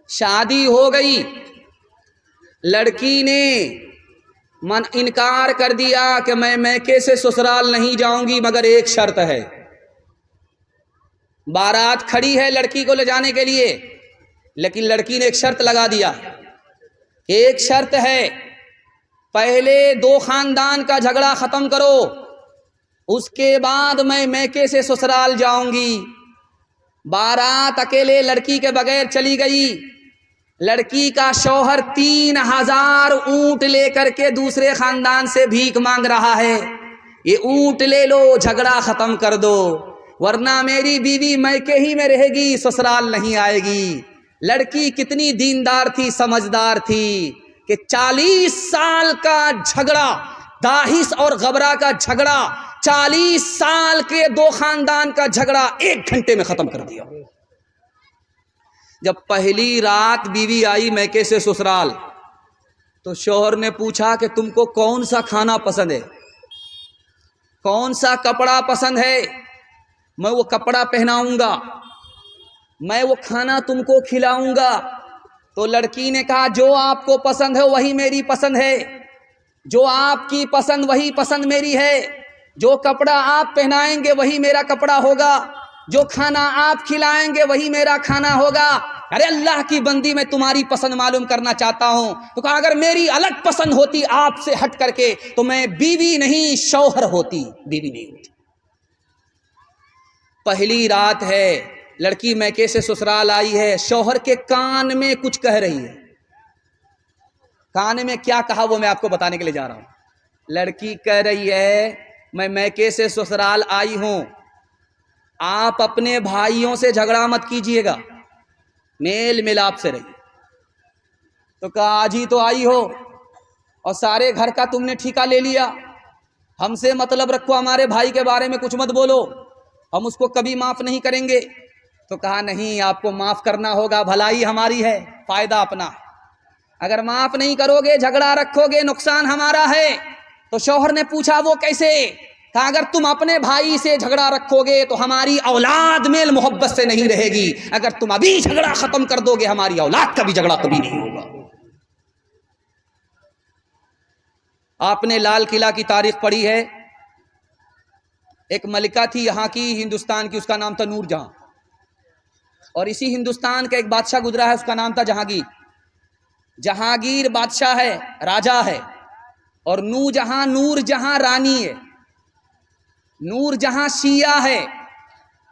شادی ہو گئی، لڑکی نے انکار کر دیا کہ میں میکے سے سسرال نہیں جاؤں گی مگر ایک شرط ہے۔ بارات کھڑی ہے لڑکی کو لے جانے کے لیے، لیکن لڑکی نے ایک شرط لگا دیا، ایک شرط ہے پہلے 2 خاندان کا جھگڑا ختم کرو، اس کے بعد میں میکے سے سسرال جاؤں گی۔ بارات اکیلے لڑکی کے بغیر چلی گئی، لڑکی کا شوہر 3000 اونٹ لے کر کے دوسرے خاندان سے بھیک مانگ رہا ہے، یہ اونٹ لے لو جھگڑا ختم کر دو ورنہ میری بیوی میکے ہی میں رہے گی، سسرال نہیں آئے گی۔ لڑکی کتنی دیندار تھی، سمجھدار تھی کہ 40 سال کا جھگڑا، داہس اور غبرہ کا جھگڑا، 40 سال کے 2 خاندان کا جھگڑا 1 گھنٹے میں ختم کر دیا۔ جب پہلی رات بیوی آئی میکے سے سسرال تو شوہر نے پوچھا کہ تم کو کون سا کھانا پسند ہے، کون سا کپڑا پسند ہے، میں وہ کپڑا پہناؤں گا، میں وہ کھانا تم کو کھلاؤں گا۔ تو لڑکی نے کہا جو آپ کو پسند ہے وہی میری پسند ہے، جو آپ کی پسند وہی پسند میری ہے، جو کپڑا آپ پہنائیں گے وہی میرا کپڑا ہوگا، جو کھانا آپ کھلائیں گے وہی میرا کھانا ہوگا۔ ارے اللہ کی بندی، میں تمہاری پسند معلوم کرنا چاہتا ہوں۔ تو کہا اگر میری الگ پسند ہوتی آپ سے ہٹ کر کے تو میں بیوی نہیں شوہر ہوتی، بیوی نہیں ہوتی۔ پہلی رات ہے، لڑکی میکے سے سسرال آئی ہے، شوہر کے کان میں کچھ کہہ رہی ہے۔ کان میں کیا کہا وہ میں آپ کو بتانے کے لیے جا رہا ہوں۔ لڑکی کہہ رہی ہے میں میکے سے سسرال آئی ہوں، آپ اپنے بھائیوں سے جھگڑا مت کیجیے گا، میل ملاپ سے رہیے۔ تو کہا آج ہی تو آئی ہو اور سارے گھر کا تم نے ٹھیکہ لے لیا، ہم سے مطلب رکھو، ہمارے بھائی کے بارے میں کچھ مت بولو، ہم اس کو کبھی معاف نہیں کریں گے۔ تو کہا نہیں، آپ کو معاف کرنا ہوگا، بھلائی ہماری ہے، فائدہ اپنا ہے، اگر معاف نہیں کرو گے، جھگڑا رکھو گے، نقصان ہمارا ہے۔ تو شوہر نے پوچھا وہ کیسے؟ کہا اگر تم اپنے بھائی سے جھگڑا رکھو گے تو ہماری اولاد میل محبت سے نہیں رہے گی، اگر تم ابھی جھگڑا ختم کر دو گے ہماری اولاد کا بھی جھگڑا کبھی نہیں ہوگا۔ آپ نے لال قلعہ کی تاریخ پڑھی ہے، ایک ملکہ تھی یہاں کی، ہندوستان کی، اس کا نام تھا نور جہاں، اور اسی ہندوستان کا ایک بادشاہ گزرا ہے، اس کا نام تھا جہانگیر۔ جہانگیر بادشاہ ہے، راجا ہے، اور نور جہاں رانی ہے۔ نور جہاں شیعہ ہے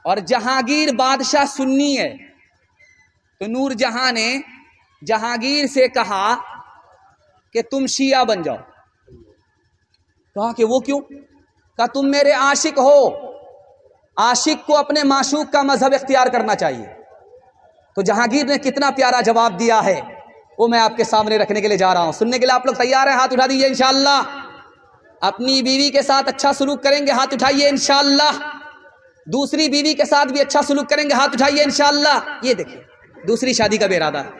اور جہانگیر بادشاہ سنی ہے۔ تو نور جہاں نے جہانگیر سے کہا کہ تم شیعہ بن جاؤ۔ کہا کہ وہ کیوں؟ کہا تم میرے عاشق ہو، عاشق کو اپنے معشوق کا مذہب اختیار کرنا چاہیے۔ تو جہانگیر نے کتنا پیارا جواب دیا ہے وہ میں آپ کے سامنے رکھنے کے لیے جا رہا ہوں، سننے کے لیے آپ لوگ تیار ہیں؟ ہاتھ اٹھا دیجئے انشاءاللہ۔ اپنی بیوی کے ساتھ اچھا سلوک کریں گے، ہاتھ اٹھائیے انشاءاللہ۔ دوسری بیوی کے ساتھ بھی اچھا سلوک کریں گے، ہاتھ اٹھائیے انشاءاللہ۔ یہ دیکھیں دوسری شادی کا بے ارادہ ہے۔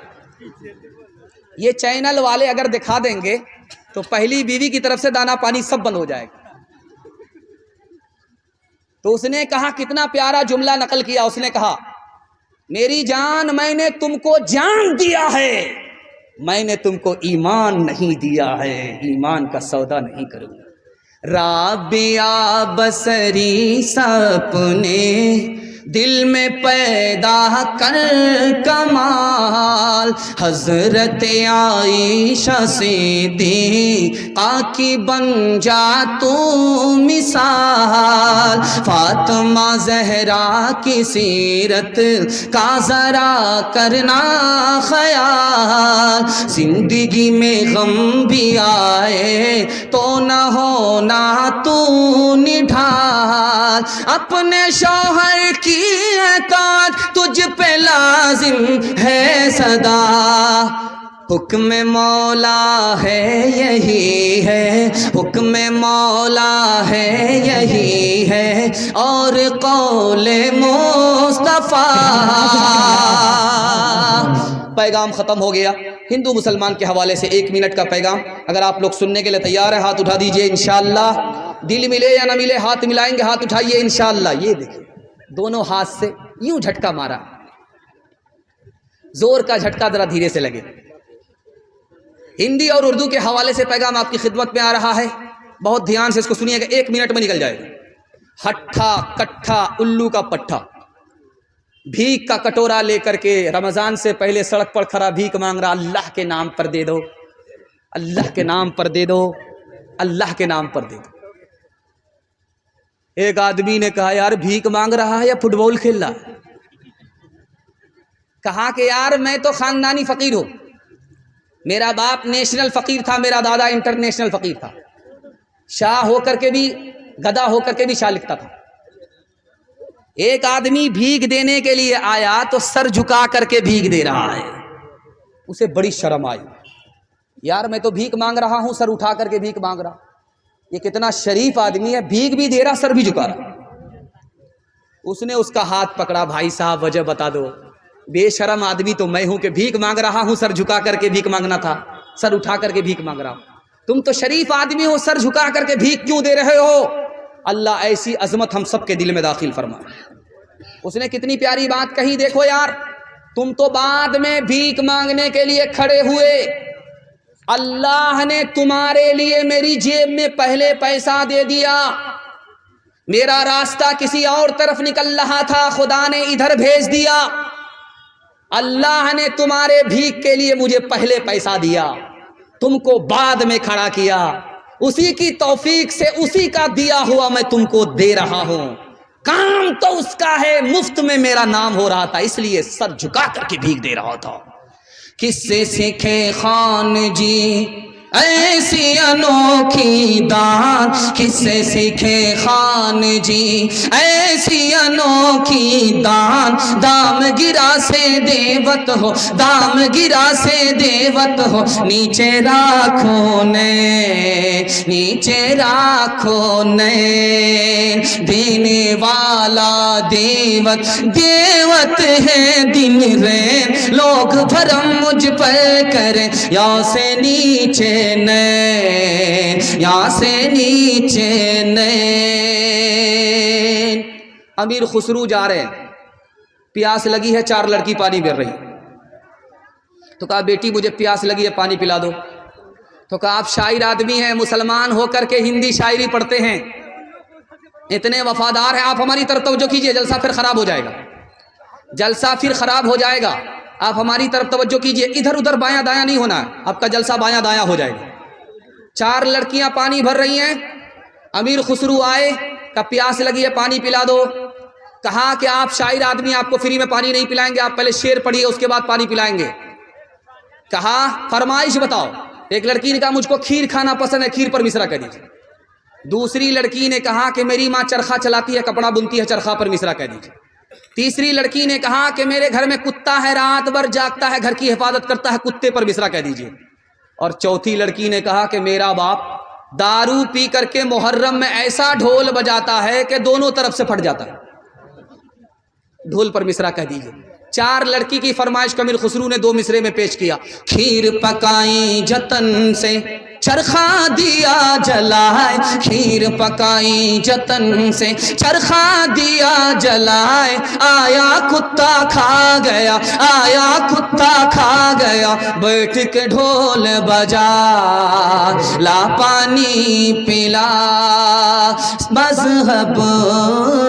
یہ چینل والے اگر دکھا دیں گے تو پہلی بیوی کی طرف سے دانا پانی سب بند ہو جائے گا۔ تو اس نے کہا، کتنا پیارا جملہ نقل کیا، اس نے کہا میری جان میں نے تم کو جان دیا ہے، میں نے تم کو ایمان نہیں دیا ہے، ایمان کا سودا نہیں کروں گا۔ رابعہ بصری سپنے دل میں پیدا کر کمال، حضرت عائشہ صدیقہ کی بن جا تو مثال، فاطمہ زہرا کی سیرت کا ذرا کرنا خیال، زندگی میں غم بھی آئے تو نہ ہونا تو نڈھال، اپنے شوہر کی اطاعت تجھ پہ لازم ہے سدا، حکم مولا ہے یہی ہے، حکم مولا ہے یہی ہے، اور قول مصطفیٰ۔ پیغام ختم ہو گیا۔ ہندو مسلمان کے حوالے سے 1 منٹ کا پیغام، اگر آپ لوگ سننے کے لیے تیار ہیں ہاتھ اٹھا دیجئے انشاءاللہ۔ دل ملے یا نہ ملے ہاتھ ملائیں گے، ہاتھ اٹھائیے انشاءاللہ۔ یہ دیکھیں دونوں ہاتھ سے یوں جھٹکا مارا۔ زور کا جھٹکا ذرا دھیرے سے لگے. ہندی اور اردو کے حوالے سے پیغام آپ کی خدمت میں آ رہا ہے, بہت دھیان سے اس کو سنیے گا, 1 منٹ میں نکل جائے گا. ہٹھا کٹھا الو کا پٹھا, بھیک کا کٹورا لے کر کے رمضان سے پہلے سڑک پر کھڑا بھیک مانگ رہا, اللہ کے نام پر دے دو, اللہ کے نام پر دے دو, اللہ کے نام پر دے دو. ایک آدمی نے کہا یار بھیک مانگ رہا ہے یا فٹ بال کھیل رہا ہے؟ کہا کہ یار میں تو خاندانی فقیر ہوں, میرا باپ نیشنل فقیر تھا, میرا دادا انٹرنیشنل فقیر تھا, شاہ ہو کر کے بھی گدا ہو کر کے بھی شاہ لکھتا تھا. ایک آدمی بھیک دینے کے لیے آیا تو سر جھکا کر کے بھیک دے رہا ہے. اسے بڑی شرم آئی, یار میں تو بھیک مانگ رہا ہوں, سر اٹھا کر کے بھیک مانگ رہا, یہ کتنا شریف آدمی ہے, بھیک بھی دے رہا سر بھی جھکا رہا. اس نے اس کا ہاتھ پکڑا, بھائی صاحب وجہ بتا دو. بے شرم آدمی تو میں ہوں کہ بھیک مانگ رہا ہوں, سر جھکا کر کے بھیک مانگنا تھا, سر اٹھا کر کے بھیک مانگ رہا ہوں. تم تو شریف آدمی ہو, سر جھکا کر کے بھیک کیوں دے رہے ہو؟ اللہ ایسی عظمت ہم سب کے دل میں داخل فرمائے. اس نے کتنی پیاری بات کہی, دیکھو یار تم تو بعد میں بھیک مانگنے کے لیے کھڑے ہوئے, اللہ نے تمہارے لیے میری جیب میں پہلے پیسہ دے دیا. میرا راستہ کسی اور طرف نکل رہا تھا, خدا نے ادھر بھیج دیا. اللہ نے تمہارے بھیک کے لیے مجھے پہلے پیسہ دیا, تم کو بعد میں کھڑا کیا. اسی کی توفیق سے اسی کا دیا ہوا میں تم کو دے رہا ہوں. کام تو اس کا ہے, مفت میں میرا نام ہو رہا تھا, اس لیے سر جھکا کر کے بھیک دے رہا تھا. کس سے سیکھے خان جی ایسی انوکھی دان, کس سے سیکھے خان جی ایسی انوکھی دان. دام گرا سے دیوت ہو, دام گرا سے دیوت ہو, نیچے راکھو نے, نیچے راکھو نے. دینے والا دیوت, دیوت ہے دن رین, لوگ بھرم مجھ پر کریں یا سے نیچے نین, یا سے نیچے نین. امیر خسرو جا رہے ہیں, پیاس لگی ہے, 4 لڑکی پانی پی رہی, تو کہا بیٹی مجھے پیاس لگی ہے پانی پلا دو. تو کہا آپ شاعر آدمی ہیں, مسلمان ہو کر کے ہندی شاعری پڑھتے ہیں, اتنے وفادار ہیں, آپ ہماری طرف توجہ کیجئے, جلسہ پھر خراب ہو جائے گا, جلسہ پھر خراب ہو جائے گا. آپ ہماری طرف توجہ کیجئے, ادھر ادھر بایاں دایاں نہیں ہونا ہے, آپ کا جلسہ بایاں دایاں ہو جائے گا. 4 لڑکیاں پانی بھر رہی ہیں, امیر خسرو آئے, کہا پیاس لگی ہے پانی پلا دو. کہا کہ آپ شاعر آدمی, آپ کو فری میں پانی نہیں پلائیں گے, آپ پہلے شعر پڑھیے اس کے بعد پانی پلائیں گے. کہا فرمائش بتاؤ. ایک لڑکی نے کہا مجھ کو کھیر کھانا پسند ہے, کھیر پر مصرع کہہ دیجیے. دوسری لڑکی نے کہا کہ میری ماں چرخہ چلاتی ہے, کپڑا بنتی ہے, چرخہ پر مصرع کہہ دیجیے. تیسری لڑکی نے کہا کہ میرے گھر میں کتا ہے, رات بھر جاگتا ہے, گھر کی حفاظت کرتا ہے, کتے پر مصرع کہہ دیجیے. اور چوتھی لڑکی نے کہا کہ میرا باپ دارو پی کر کے محرم میں ایسا ڈھول بجاتا ہے کہ دونوں طرف سے پھٹ جاتا ہے, ڈھول پر مصرع کہہ دیجیے. 4 لڑکی کی فرمائش امیر خسرو نے 2 مصرے میں پیش کیا. کھیر پکائی جتن سے چرخا دیا جلائے, کھیر پکائی جتن سے چرخا دیا جلائے. آیا کتا کھا گیا, آیا کتا کھا گیا, بیٹھ کے ڈھول بجا, لا پانی پلا. مذہب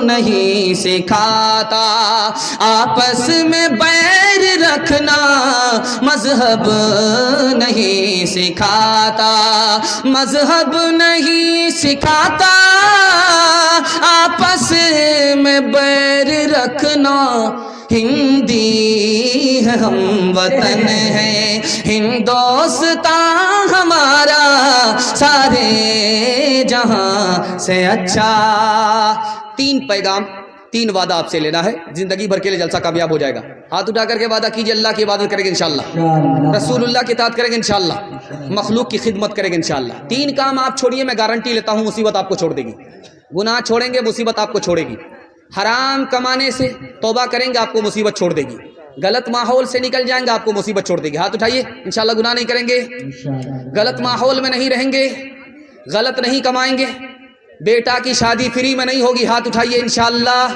نہیں سکھاتا آپس میں بیر رکھنا, مذہب نہیں سکھاتا, مذہب نہیں سکھاتا آپس میں بیر رکھنا. ہندی ہے ہم وطن ہے, ہندوستان ہمارا سارے جہاں سے اچھا. 3 پیغام, 3 وعدہ آپ سے لینا ہے, زندگی بھر کے لیے جلسہ کامیاب ہو جائے گا. ہاتھ اٹھا کر کے وعدہ کیجئے, اللہ کی عبادت کریں گے انشاءاللہ, رسول اللہ کی اطاعت کریں گے انشاءاللہ, مخلوق کی خدمت کریں گے انشاءاللہ. 3 کام آپ چھوڑیے, میں گارنٹی لیتا ہوں مصیبت آپ کو چھوڑ دے گی. گناہ چھوڑیں گے, مصیبت آپ کو چھوڑے گی. حرام کمانے سے توبہ کریں گے, آپ کو مصیبت چھوڑ دے گی. غلط ماحول سے نکل جائیں گے, آپ کو مصیبت چھوڑ دے گی. ہاتھ اٹھائیے, انشاءاللہ گناہ نہیں کریں گے, غلط ماحول میں نہیں رہیں گے, غلط نہیں کمائیں گے, بیٹا کی شادی فری میں نہیں ہوگی. ہاتھ اٹھائیے انشاءاللہ.